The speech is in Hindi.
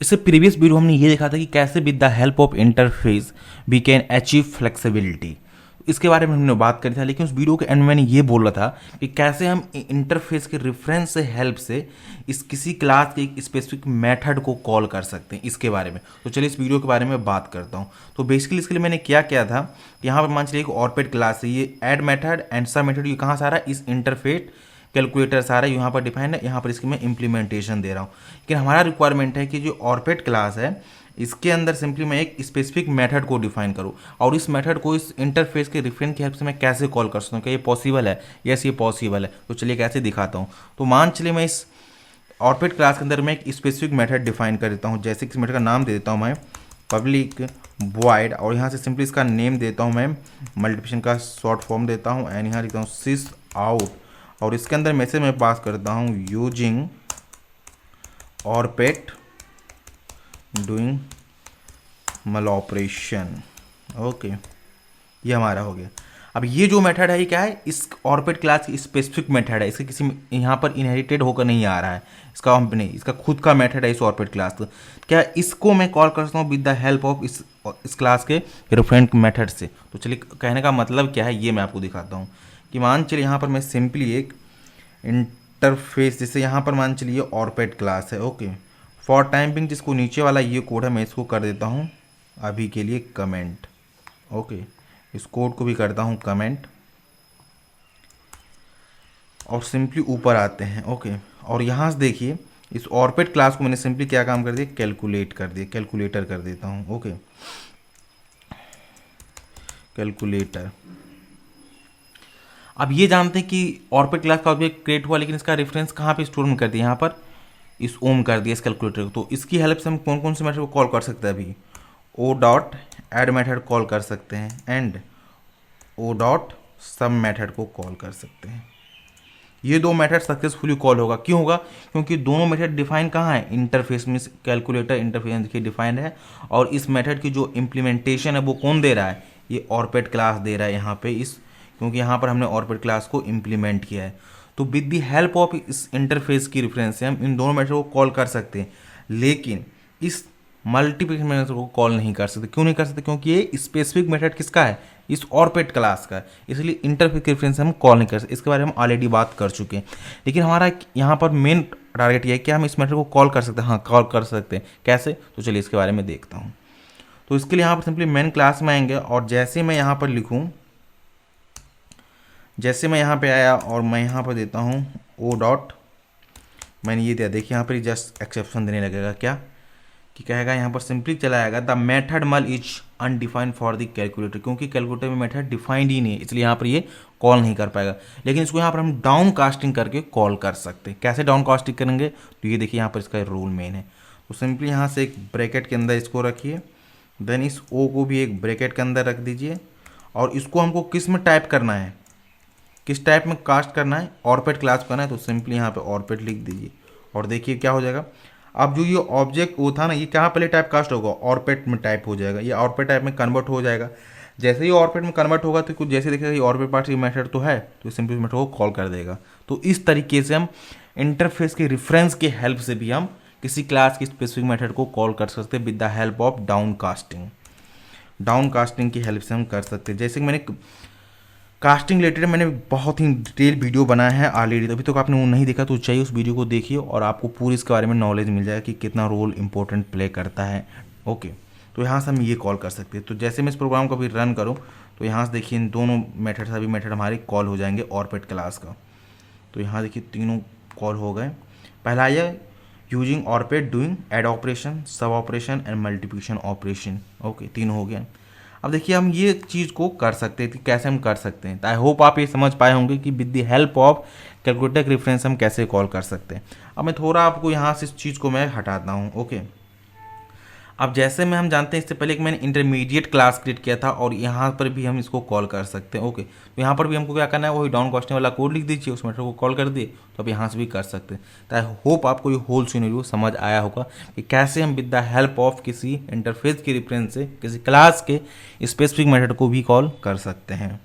इससे प्रीवियस वीडियो हमने ये देखा था कि कैसे with the help of interface we can achieve flexibility, इसके बारे में हमने बात करी था। लेकिन उस वीडियो के एंड में मैंने ये बोला था कि कैसे हम इंटरफेस के रेफरेंस से हेल्प से इस किसी क्लास के एक स्पेसिफिक मेथड को कॉल कर सकते हैं, इसके बारे में। तो चलिए इस वीडियो के बारे में बात करता हूँ। तो बेसिकली इसके लिए मैंने क्या किया था, यहाँ पर मान चलिए एक ऑरपेट क्लास है, ये ऐड मेथड एंड सब मेथड ये कहाँ से आ रहा है, इस इंटरफेस कैलकुलेटर सारा यहाँ पर डिफाइंड है, यहाँ पर इसकी मैं इम्प्लीमेंटेशन दे रहा हूँ। लेकिन हमारा रिक्वायरमेंट है कि जो ऑरपेट क्लास है इसके अंदर सिंपली मैं एक स्पेसिफिक मेथड को डिफाइन करूँ और इस मेथड को इस इंटरफेस के रेफरेंस की हेल्प से मैं कैसे कॉल कर सकता हूँ, क्या ये पॉसिबल है? यस, ये पॉसिबल है। तो चलिए कैसे दिखाता हूँ। तो मान चलिए मैं इस ऑरपेट क्लास के अंदर मैं एक स्पेसिफिक मेथड डिफाइन कर देता हूँ। जैसे कि इस मेथड का नाम दे देता हूँ मैं पब्लिक वॉइड, और यहाँ से सिंपली इसका नेम देता हूँ मैं मल्टीप्लिकेशन का शॉर्ट फॉर्म देता हूँ, एंड यहाँ लिखता हूँ सिस आउट, और इसके अंदर मैसेज मैं पास करता हूँ यूजिंग ऑरपेट डूइंग मल ऑपरेशन। ओके, ये हमारा हो गया। अब ये जो मेथड है ये क्या है, इस ऑरपेट क्लास की स्पेसिफिक मेथड है, इसके किसी यहाँ पर इनहेरिटेड होकर नहीं आ रहा है, इसका नहीं, इसका खुद का मेथड है इस ऑरपेट क्लास का। क्या इसको मैं कॉल कर सकता हूँ विद द हेल्प ऑफ इस क्लास के रेफरेंट मेथड से? तो चलिए कहने का मतलब क्या है ये मैं आपको दिखाता हूँ। कि मान चलिए यहाँ पर मैं सिंपली एक इंटरफेस, जैसे यहाँ पर मान चलिए ऑरपेट क्लास है। ओके, फॉर टाइम बिंग जिसको नीचे वाला ये कोड है मैं इसको कर देता हूँ अभी के लिए कमेंट। ओके, इस कोड को भी करता हूँ कमेंट और सिंपली ऊपर आते हैं। ओके, और यहाँ से देखिए इस ऑरपेट क्लास को मैंने सिंपली क्या काम कर दिया, कैलकुलेट कर दिया, कैलकुलेटर कर देता हूँ। Okay, calculator. अब ये जानते हैं कि ऑरपेट क्लास का ऑब्जेक्ट क्रिएट हुआ, लेकिन इसका रेफरेंस कहाँ पे स्टोर में कर दिया, यहाँ पर इस ओम कर दिया इस कैलकुलेटर को। तो इसकी हेल्प से हम कौन कौन से मेथड को कॉल कर सकते हैं? अभी O dot add method call कर सकते हैं and O dot sum method को कॉल कर सकते हैं। ये दो मेथड सक्सेसफुली कॉल होगा। क्यों होगा? क्योंकि दोनों मेथड डिफाइन कहाँ है, इंटरफेस में। कैलकुलेटर इंटरफेस देखिए डिफाइंड है, और इस मेथड की जो इम्प्लीमेंटेशन है वो कौन दे रहा है, ये ऑरपेट क्लास दे रहा है यहाँ पे इस, क्योंकि यहाँ पर हमने ऑरपेट क्लास को इम्प्लीमेंट किया है। तो विद दी हेल्प ऑफ इस इंटरफेस की रेफरेंस से हम इन दोनों मेथड को कॉल कर सकते हैं, लेकिन इस मल्टीप्लिकेशन मेथड को कॉल नहीं कर सकते। क्यों नहीं कर सकते? क्योंकि ये स्पेसिफिक मेथड किसका है, इस ऑरपेट क्लास का है, इसलिए इंटरफेस की रेफरेंस से हम कॉल नहीं कर सकते। इसके बारे में हम ऑलरेडी बात कर चुके हैं। लेकिन हमारा यहाँ पर मेन टारगेट ये है कि हम इस मेथड को कॉल कर सकते हैं। हाँ, कॉल कर सकते हैं। कैसे? तो चलिए इसके बारे में देखता हूँ। तो इसके लिए यहाँ पर सिंपली मेन क्लास में आएंगे, और जैसे मैं यहाँ पर लिखूँ, जैसे मैं यहाँ पे आया और मैं यहाँ पर देता हूँ ओ डॉट, मैंने ये दिया, देखिए यहाँ पर जस्ट एक्सेप्शन देने लगेगा। क्या कि कहेगा यहाँ पर सिंपली चला आएगा द मेथड मल is undefined for the calculator, क्योंकि कैलकुलेटर में मेथड डिफाइंड ही नहीं है, इसलिए यहाँ पर ये कॉल नहीं कर पाएगा। लेकिन इसको यहाँ पर हम डाउन कास्टिंग करके कॉल कर सकते हैं। कैसे डाउन कास्टिंग करेंगे? तो ये देखिए यहाँ पर इसका रूल मेन है। तो सिंपली यहाँ से एक ब्रैकेट के अंदर इसको रखिए, देन इस ओ को भी एक ब्रैकेट के अंदर रख दीजिए, और इसको हमको किस में टाइप करना है, किस टाइप में कास्ट करना है, ऑरपेट क्लास करना है। तो सिंपली यहाँ पे ऑरपेट लिख दीजिए, और देखिए क्या हो जाएगा। अब जो ये ऑब्जेक्ट वो था ना, ये कहाँ पहले टाइप कास्ट होगा, ऑरपेट में टाइप हो जाएगा, ये ऑरपेट टाइप में कन्वर्ट हो जाएगा। जैसे ही ऑरपेट में कन्वर्ट होगा तो कुछ जैसे देखिएगा ये ऑरपेट पार्ट की मेथड तो है, तो सिंपली मेथड को कॉल कर देगा। तो इस तरीके से हम इंटरफेस के रेफरेंस की हेल्प से भी हम किसी क्लास की स्पेसिफिक मेथड को कॉल कर सकते हैं with the help of down casting. Down casting की हेल्प से हम कर सकते हैं। जैसे कि मैंने कास्टिंग रिलेटेड मैंने बहुत ही डिटेल वीडियो बनाया है ऑलरेडी, अभी तक आपने वो नहीं देखा तो चाहिए उस वीडियो को देखिए, और आपको पूरी इसके बारे में नॉलेज मिल जाएगा कि कितना रोल इंपॉर्टेंट प्ले करता है। ओके, तो यहाँ से हम ये कॉल कर सकते हैं। तो जैसे मैं इस प्रोग्राम को भी रन करूँ तो यहाँ से देखिए इन दोनों मेथड सभी मेथड हमारे कॉल हो जाएंगे ऑरपेट क्लास का। तो यहाँ देखिए तीनों कॉल हो गए। पहला आया using Orpat doing add operation, सब operation and multiplication operation. Okay, तीनों हो गए। अब देखिए हम ये चीज़ को कर सकते हैं कि कैसे हम कर सकते हैं। आई होप आप ये समझ पाए होंगे कि with the help of calculator reference हम कैसे कॉल कर सकते हैं। अब मैं थोड़ा आपको यहाँ से इस चीज़ को मैं हटाता हूँ। ओके, अब जैसे में हम जानते हैं इससे पहले कि मैंने इंटरमीडिएट क्लास क्रिएट किया था, और यहाँ पर भी हम इसको कॉल कर सकते हैं। ओके, तो यहाँ पर भी हमको क्या करना है, वही डाउन कास्टिंग वाला कोड लिख दीजिए, उस मेथड को कॉल कर दिए, तो अब यहाँ से भी कर सकते हैं। तो आई होप आपको ये होल सिनेरियो समझ आया होगा कि कैसे हम विद द हेल्प ऑफ किसी इंटरफेस के रेफरेंस से किसी क्लास के स्पेसिफिक मेथड को भी कॉल कर सकते हैं।